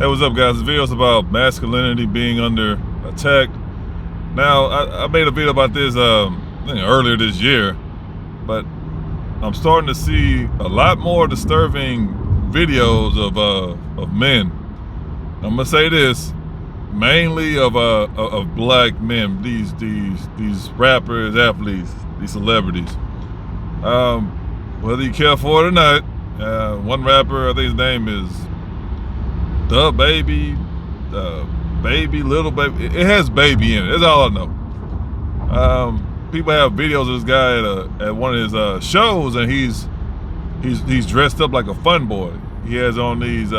Hey, what's up, guys? This video is about masculinity being under attack. Now, I made a video about this I think earlier this year, but I'm starting to see a lot more disturbing videos of men. I'm gonna say this, mainly of black men. These rappers, athletes, these celebrities. Whether you care for it or not, one rapper, I think his name is DaBaby, Little Baby. It has baby in it. That's all I know. People have videos of this guy at one of his shows, and he's dressed up like a fun boy. He has on these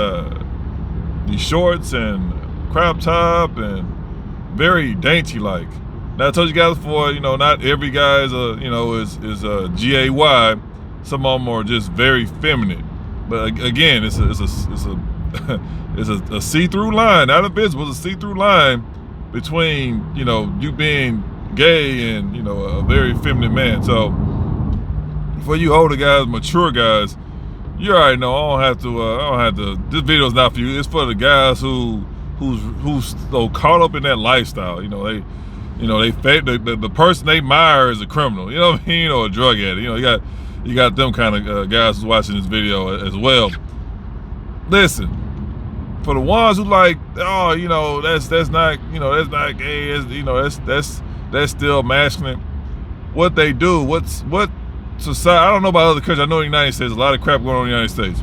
shorts and crop top and very dainty like. Now I told you guys before, not every guy is a GAY. Some of them are just very feminine. But again, it's a it's a see-through line, not invisible. It's a see-through line between you being gay and a very feminine man. So for you older guys, mature guys, you already know. I don't have to. This video is not for you. It's for the guys who's so caught up in that lifestyle. The person they admire is a criminal. You know what I mean? Or a drug addict. You got them kind of guys who's watching this video as well. Listen. For the ones who like, that's not gay, that's still masculine. What they do, what society, I don't know about other countries, I know in the United States, a lot of crap going on in the United States.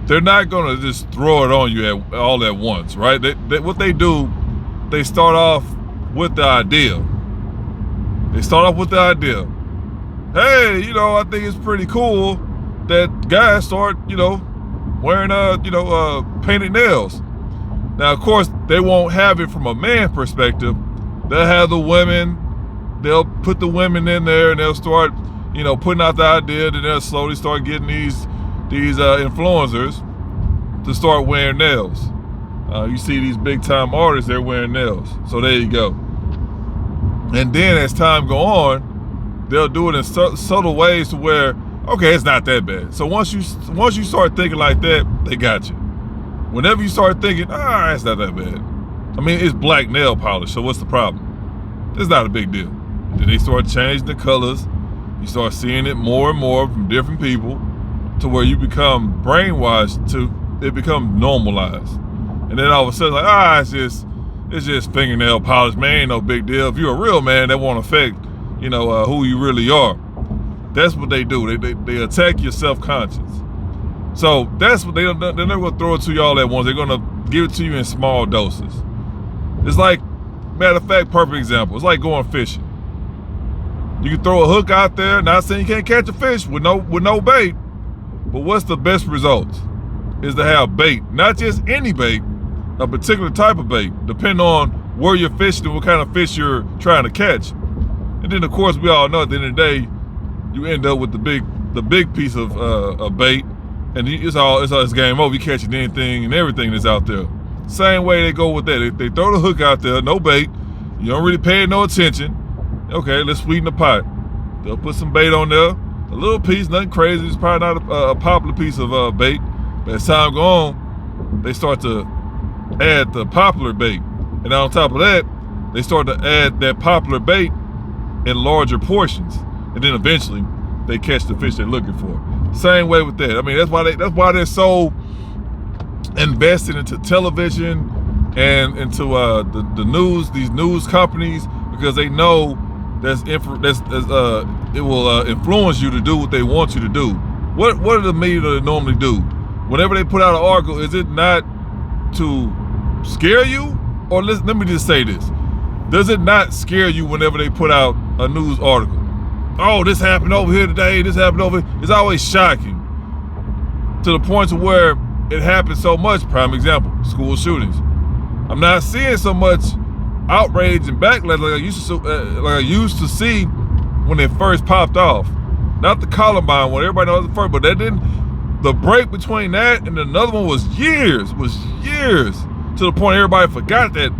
They're not gonna just throw it on you all at once, right? What they do, they start off with the idea. Hey, I think it's pretty cool that guys start, wearing painted nails. Now, of course, they won't have it from a man perspective. They'll have the women. They'll put the women in there, and they'll start, putting out the idea. Then they'll slowly start getting these influencers to start wearing nails. You see these big time artists, they're wearing nails. So there you go. And then as time go on, they'll do it in subtle ways to where, okay, it's not that bad. So once you start thinking like that, they got you. Whenever you start thinking, it's not that bad. I mean, it's black nail polish, so what's the problem? It's not a big deal. And then they start changing the colors. You start seeing it more and more from different people to where you become brainwashed to it becomes normalized. And then all of a sudden, it's just fingernail polish, man, ain't no big deal. If you're a real man, that won't affect, who you really are. That's what they do. They attack your self-conscious. So that's what they're never gonna throw it to you all at once. They're gonna give it to you in small doses. It's like, matter of fact, perfect example. It's like going fishing. You can throw a hook out there. Not saying you can't catch a fish with no bait, but what's the best results? Is to have bait, not just any bait, a particular type of bait, depending on where you're fishing and what kind of fish you're trying to catch. And then, of course, we all know at the end of the day, you end up with the big piece of bait, and it's game over. You catching anything and everything that's out there. Same way they go with that. They throw the hook out there, no bait. You don't really pay no attention. Okay, let's sweeten the pot. They'll put some bait on there, a little piece, nothing crazy. It's probably not a popular piece of bait. But as time goes on, they start to add the popular bait, and on top of that, they start to add that popular bait in larger portions. And then eventually, they catch the fish they're looking for. Same way with that. I mean, that's why they're so invested into television and into the news, these news companies, because they know it will influence you to do what they want you to do. What do the media normally do? Whenever they put out an article, is it not to scare you? Or let me just say this. Does it not scare you whenever they put out a news article? Oh, this happened over here today, this happened over here. It's always shocking to the point to where it happens so much. Prime example, school shootings. I'm not seeing so much outrage and backlash like I used to see when it first popped off. Not the Columbine one, everybody knows the first, but that didn't. The break between that and another one was years, to the point everybody forgot that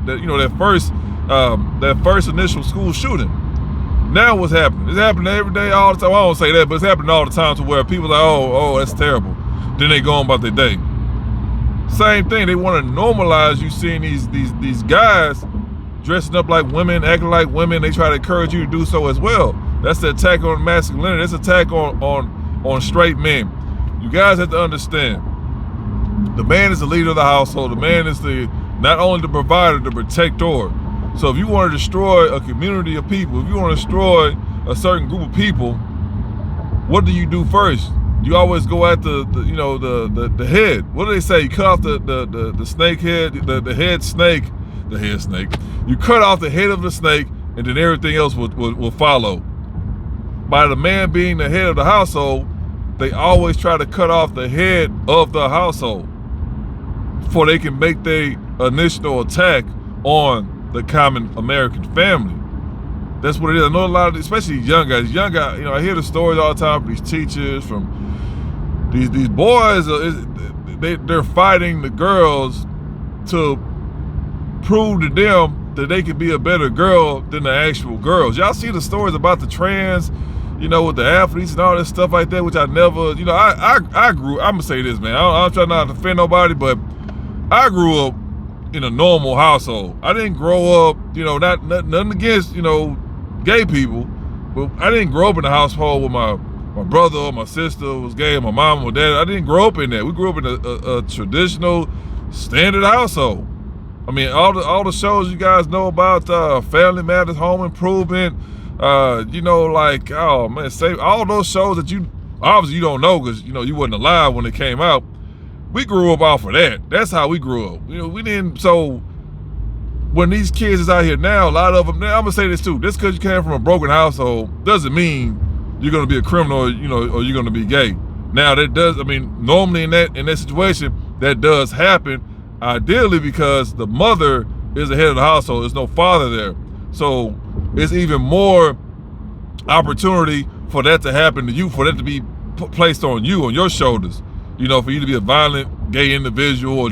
first initial school shooting. Now what's happening? It's happening every day, all the time. I don't say that, but it's happening all the time to where people are like, oh, that's terrible. Then they go on about their day. Same thing. They want to normalize you seeing these guys dressing up like women, acting like women. They try to encourage you to do so as well. That's the attack on masculinity. That's an attack on straight men. You guys have to understand, the man is the leader of the household. The man is not only the provider, the protector. So if you want to destroy a community of people, if you want to destroy a certain group of people, what do you do first? You always go at the head. What do they say? You cut off the snake head, the head snake. You cut off the head of the snake, and then everything else will follow. By the man being the head of the household, they always try to cut off the head of the household before they can make their initial attack on the common American family. That's what it is. I know a lot of, especially young guys. I hear the stories all the time from these teachers, from these boys. They're fighting the girls to prove to them that they can be a better girl than the actual girls. Y'all see the stories about the trans, with the athletes and all this stuff like that, which I never, I grew, I'm gonna say this, man, I'm trying not to offend nobody, but I grew up in a normal household. I didn't grow up, nothing against, gay people, but I didn't grow up in a household with my brother or my sister was gay, or my mom or dad. I didn't grow up in that. We grew up in a traditional, standard household. I mean, all the shows you guys know about, Family Matters, Home Improvement, oh man, say all those shows that you obviously you don't know because you wasn't alive when it came out. We grew up off of that. That's how we grew up. We didn't. So when these kids is out here now, a lot of them. Now, I'm gonna say this too. Just because you came from a broken household doesn't mean you're gonna be a criminal, or you're gonna be gay. Now that does. I mean, normally in that situation, that does happen. Ideally, because the mother is the head of the household. There's no father there, so it's even more opportunity for that to happen to you, for that to be placed on you, on your shoulders. For you to be a violent gay individual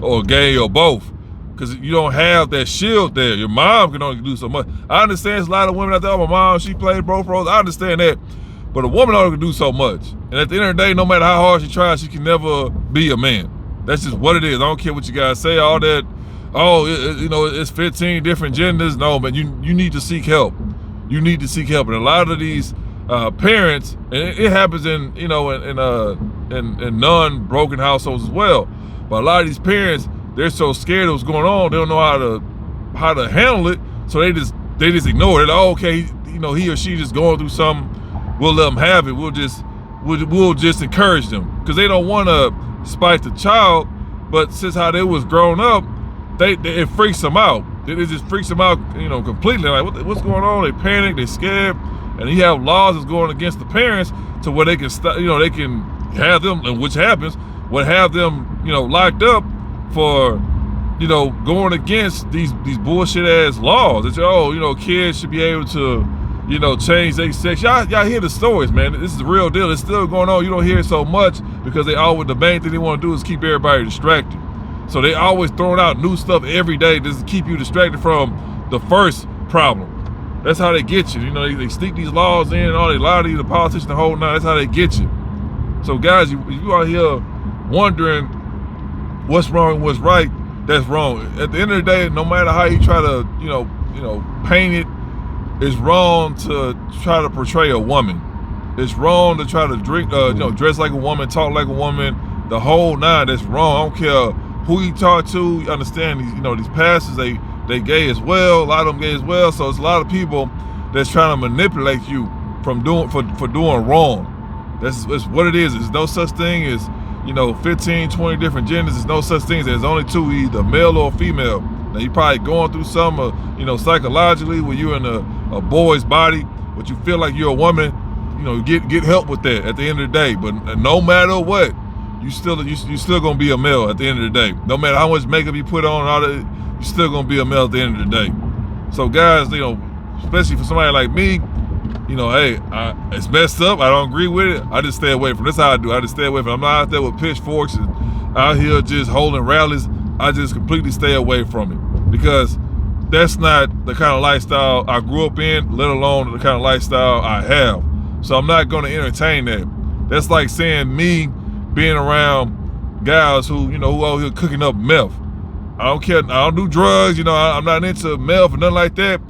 or gay or both, because you don't have that shield there. Your mom can only do so much. I understand there's a lot of women out there. My mom, she played both roles. I understand that, but a woman only can do so much. And at the end of the day, no matter how hard she tries, she can never be a man. That's just what it is. I don't care what you guys say. All that, it's 15 different genders. No, man, you need to seek help. You need to seek help. And a lot of these parents, and it happens in non-broken households as well. But a lot of these parents, they're so scared of what's going on, they don't know how to handle it. So they just ignore it. Like, oh, okay, he or she just going through something. We'll let them have it. We'll just encourage them because they don't want to spite the child. But since how they was grown up, it freaks them out. It just freaks them out, completely. Like what's going on? They panic. They scared. And you have laws that's going against the parents to where they can they can have them, and which happens, would have them, locked up for, going against these bullshit ass laws. That kids should be able to, change their sex. Y'all hear the stories, man. This is the real deal. It's still going on. You don't hear it so much because the main thing they want to do is keep everybody distracted. So they always throwing out new stuff every day just to keep you distracted from the first problem. That's how they get you. They sneak these laws in and all. They lie to you, the politicians, the whole nine. That's how they get you. So guys, if you out here wondering what's wrong and what's right, that's wrong. At the end of the day, no matter how you try to, paint it, it's wrong to try to portray a woman. It's wrong to try to dress like a woman, talk like a woman, the whole nine. That's wrong. I don't care who you talk to. You understand these pastors, they gay as well. A lot of them gay as well. So it's a lot of people that's trying to manipulate you from doing wrong. That's what it is. There's no such thing as 15, 20 different genders. There's no such thing. There's only two, either male or female. Now you probably going through some, psychologically, where you're in a boy's body, but you feel like you're a woman. Get help with that at the end of the day. But no matter what, you still gonna be a male at the end of the day. No matter how much makeup you put on, all that, you're still gonna be a male at the end of the day. So guys, especially for somebody like me, hey, it's messed up. I don't agree with it. I just stay away from it. That's how I do. I just stay away from it. I'm not out there with pitchforks and out here just holding rallies. I just completely stay away from it because that's not the kind of lifestyle I grew up in, let alone the kind of lifestyle I have. So I'm not going to entertain that. That's like saying me being around guys who, you know, who out here cooking up meth. I don't care. I don't do drugs. You know, I'm not into meth or nothing like that.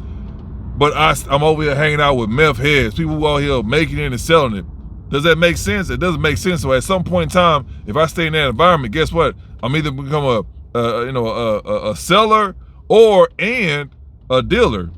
But I'm over here hanging out with meth heads, people who out here making it and selling it. Does that make sense? It doesn't make sense. So at some point in time, if I stay in that environment, guess what? I'm either become a seller and a dealer.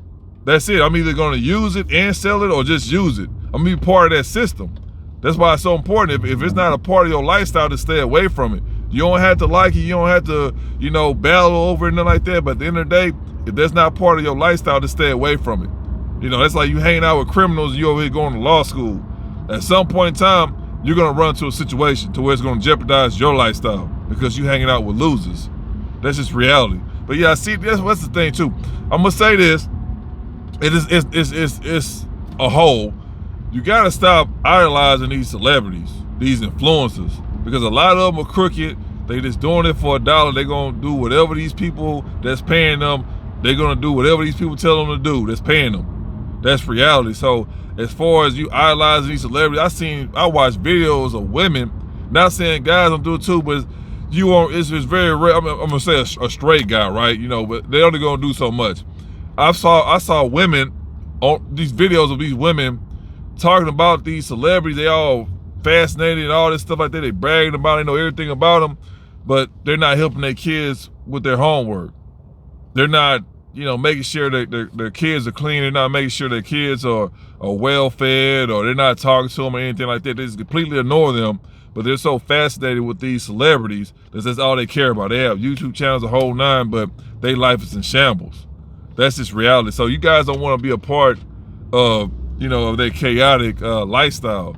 That's it. I'm either going to use it and sell it or just use it. I'm going to be part of that system. That's why it's so important. If it's not a part of your lifestyle, to stay away from it. You don't have to like it. You don't have to, you know, battle over it, nothing like that. But at the end of the day, if that's not part of your lifestyle, to stay away from it. You know, that's like you hanging out with criminals and you over here going to law school. At some point in time, you're going to run into a situation to where it's going to jeopardize your lifestyle because you're hanging out with losers. That's just reality. But yeah, see, that's the thing too. I'm going to say this. It's a whole. You got to stop idolizing these celebrities, these influencers, because a lot of them are crooked. They just doing it for $1. They're going to do whatever these people that's paying them, they're going to do whatever these people tell them to do that's paying them. That's reality. So as far as you idolizing these celebrities, I watch videos of women, not saying guys don't do it too, but it's very rare. I'm going to say a straight guy, right? You know, but they only going to do so much. I saw women on these videos of these women talking about these celebrities. They all fascinated and all this stuff like that. They bragging about it, know everything about them, but they're not helping their kids with their homework. They're not, you know, making sure that their kids are clean. They're not making sure their kids are well fed, or they're not talking to them or anything like that. They just completely ignore them. But they're so fascinated with these celebrities that's all they care about. They have YouTube channels, a whole nine, but their life is in shambles. That's just reality. So you guys don't want to be a part of, you know, of their chaotic lifestyle.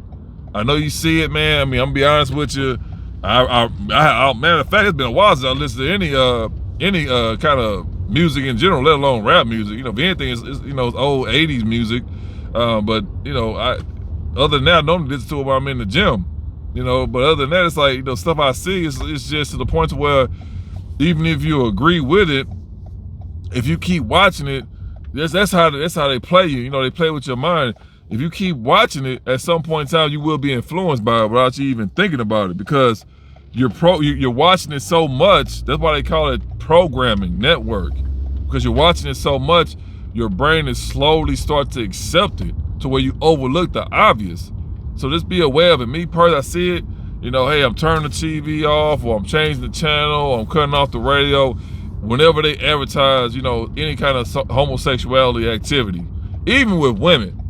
I know you see it, man. I mean, I'm gonna be honest with you. Matter of fact, it's been a while since I listened to any kind of music in general, let alone rap music. You know, if anything, it's you know, it's old '80s music. But you know, other than that, I don't listen to it while I'm in the gym. You know, but other than that, it's like, you know, stuff I see it's just to the point to where even if you agree with it, if you keep watching it, that's how they play you. You know, they play with your mind. If you keep watching it, at some point in time, you will be influenced by it without you even thinking about it, because you're watching it so much. That's why they call it programming network, because you're watching it so much, your brain is slowly start to accept it to where you overlook the obvious. So just be aware of it. Me personally, I see it, you know, hey, I'm turning the TV off, or I'm changing the channel, or I'm cutting off the radio. Whenever they advertise, you know, any kind of homosexuality activity, even with women,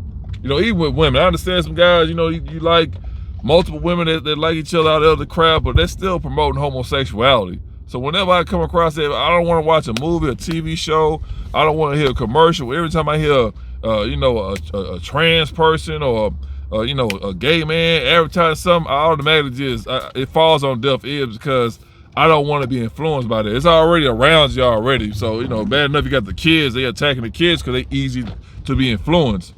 you know, even with women. I understand some guys, you know, you like multiple women that like each other out of the crowd, but they're still promoting homosexuality. So whenever I come across it, I don't want to watch a movie, a TV show. I don't want to hear a commercial. Every time I hear, you know, a trans person or you know, a gay man advertising something, I automatically just, it falls on deaf ears, because I don't want to be influenced by that. It's already around you already. So, you know, bad enough you got the kids, they attacking the kids because they easy to be influenced.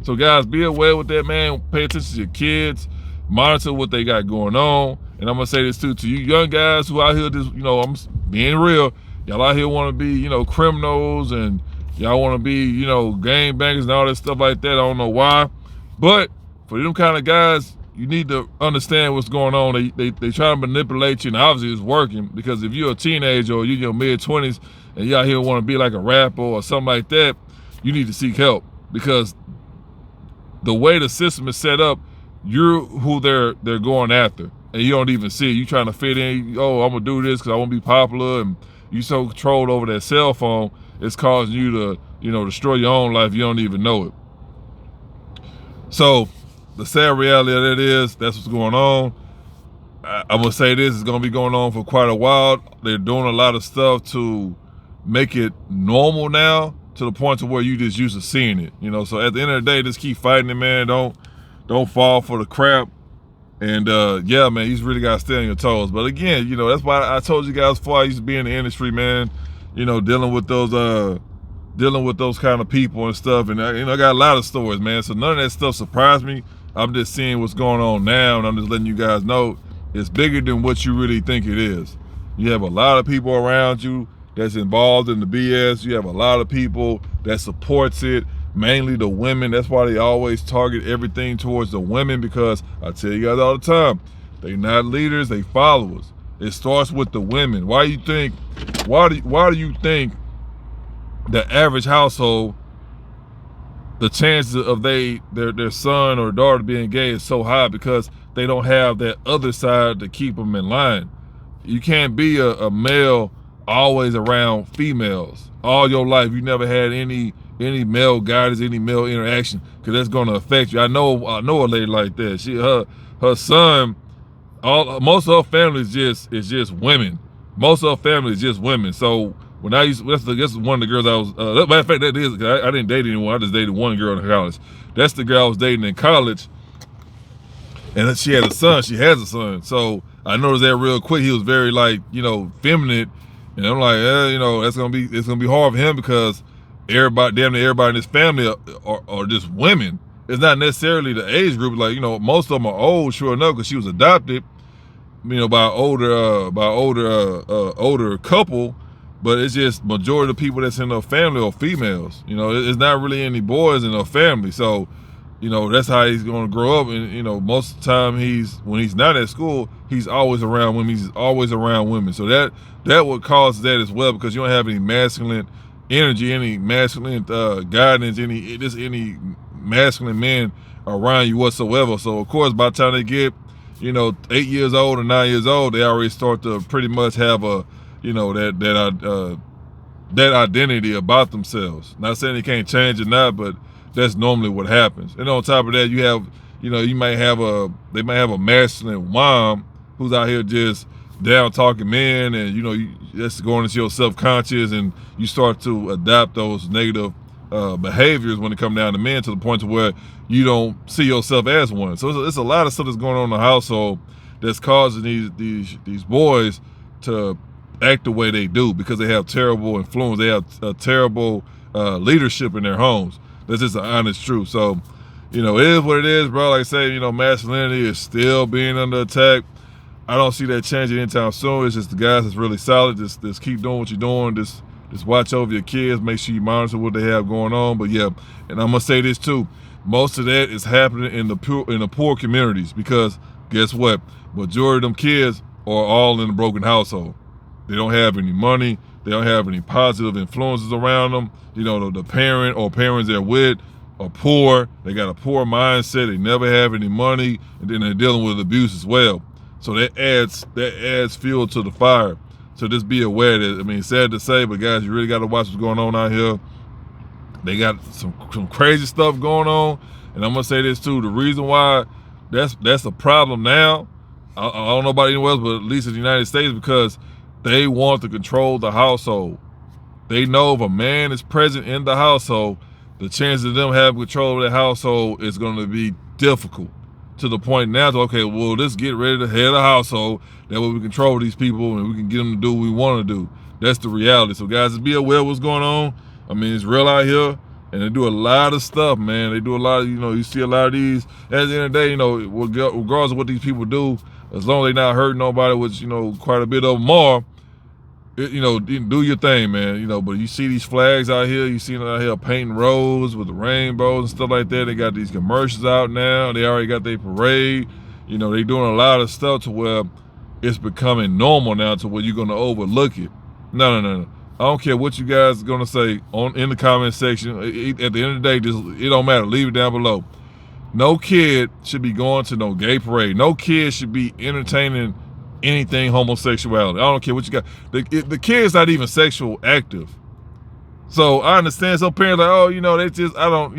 So guys, be aware with that, man. Pay attention to your kids, monitor what they got going on. And I'm gonna say this too, to you young guys who out here, just, you know, I'm being real, y'all out here want to be, you know, criminals, and y'all want to be, you know, gang bangers and all that stuff like that. I don't know why, but for them kind of guys, you need to understand what's going on. They try to manipulate you, and obviously it's working, because if you're a teenager or you're in your mid-20s and you out here want to be like a rapper or something like that, you need to seek help, because the way the system is set up, you're who they're going after, and you don't even see it. You trying to fit in. Oh, I'm gonna do this because I want to be popular, and you so controlled over that cell phone, it's causing you to, you know, destroy your own life. You don't even know it. So the sad reality of that is that's what's going on. I'm gonna say this is gonna be going on for quite a while. They're doing a lot of stuff to make it normal now, to the point to where you just used to seeing it. You know, so at the end of the day, just keep fighting it, man. Don't fall for the crap. And yeah, man, you just really gotta stay on your toes. But again, you know, that's why I told you guys before I used to be in the industry, man. You know, dealing with those kind of people and stuff. And you know, I got a lot of stories, man. So none of that stuff surprised me. I'm just seeing what's going on now, and I'm just letting you guys know it's bigger than what you really think it is. You have a lot of people around you that's involved in the BS. You have a lot of people that supports it, mainly the women. That's why they always target everything towards the women, because I tell you guys all the time, they not leaders, they followers. It starts with the women. Why do you think the average household, the chances of their son or daughter being gay is so high? Because they don't have that other side to keep them in line. You can't be a male always around females all your life. You never had any male guidance, any male interaction, because that's going to affect you. I know a lady like that. Her son, most of her family is just women. Most of her family is just women. So when that's one of the girls I was. Matter of fact, that is, I didn't date anyone. I just dated one girl in college. That's the girl I was dating in college, and she had a son. She has a son. So I noticed that real quick. He was very feminine, and I'm like, it's gonna be hard for him because damn near everybody in his family are just women. It's not necessarily the age group. Like, most of them are old, sure enough, because she was adopted, by older couple. But it's just majority of the people that's in her family are females. It's not really any boys in her family. So, that's how he's going to grow up. And, most of the time when he's not at school, he's always around women. He's always around women. So that would cause that as well, because you don't have any masculine energy, any masculine guidance, any masculine men around you whatsoever. So of course, by the time they get 8 years old or 9 years old, they already start to pretty much have a that identity about themselves. Not saying they can't change or not, but that's normally what happens. And on top of that, you have they might have a masculine mom who's out here just down talking men, and that's going into your subconscious, and you start to adopt those negative behaviors when it comes down to men, to the point to where you don't see yourself as one. So it's a lot of stuff that's going on in the household that's causing these boys to act the way they do, because they have terrible influence. They have a terrible leadership in their homes. That's just an honest truth. So it is what it is, bro. Like I say, masculinity is still being under attack. I don't see that changing anytime soon. It's just the guys that's really solid. Just keep doing what you're doing. Just watch over your kids. Make sure you monitor what they have going on. But yeah, and I'm gonna say this too. Most of that is happening in the poor communities, because guess what? Majority of them kids are all in a broken household. They don't have any money. They don't have any positive influences around them. The parent or parents they're with are poor. They got a poor mindset. They never have any money, and then they're dealing with abuse as well. So that adds fuel to the fire. So just be aware that, sad to say, but guys, you really got to watch what's going on out here. They got some crazy stuff going on. And I'm going to say this too. The reason why that's a problem now, I don't know about anywhere else, but at least in the United States, because they want to control the household. They know if a man is present in the household, the chances of them having control of the household is going to be difficult. To the point now, okay, well, let's get ready to head the household. That way we control these people and we can get them to do what we want to do. That's the reality. So guys, just be aware of what's going on. It's real out here, and they do a lot of stuff, man. They do a lot of, you see a lot of these. At the end of the day, regardless of what these people do, as long as they not hurting nobody, which, quite a bit of them are, do your thing, man. But you see these flags out here. You see them out here painting roads with the rainbows and stuff like that. They got these commercials out now. They already got their parade. They doing a lot of stuff to where it's becoming normal now, to where you're gonna overlook it. No. I don't care what you guys are gonna say in the comment section. At the end of the day, it don't matter. Leave it down below. No kid should be going to no gay parade. No kid should be entertaining anything homosexuality. I don't care what you got. The kid's not even sexual active. So I understand some parents they just, I don't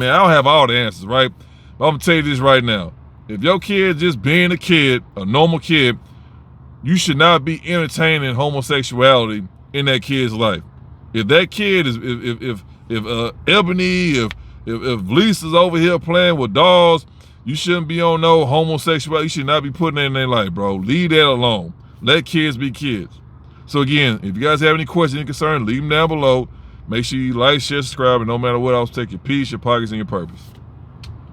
have all the answers, right? But I'm gonna tell you this right now. If your kid just being a kid, a normal kid, you should not be entertaining homosexuality in that kid's life. If that kid is, if Ebony, if Lisa's over here playing with dolls, you shouldn't be on no homosexuality. You should not be putting that in their life, bro. Leave that alone. Let kids be kids. So again, if you guys have any questions, any concerns, leave them down below. Make sure you like, share, subscribe, and no matter what else, take your peace, your pockets, and your purpose.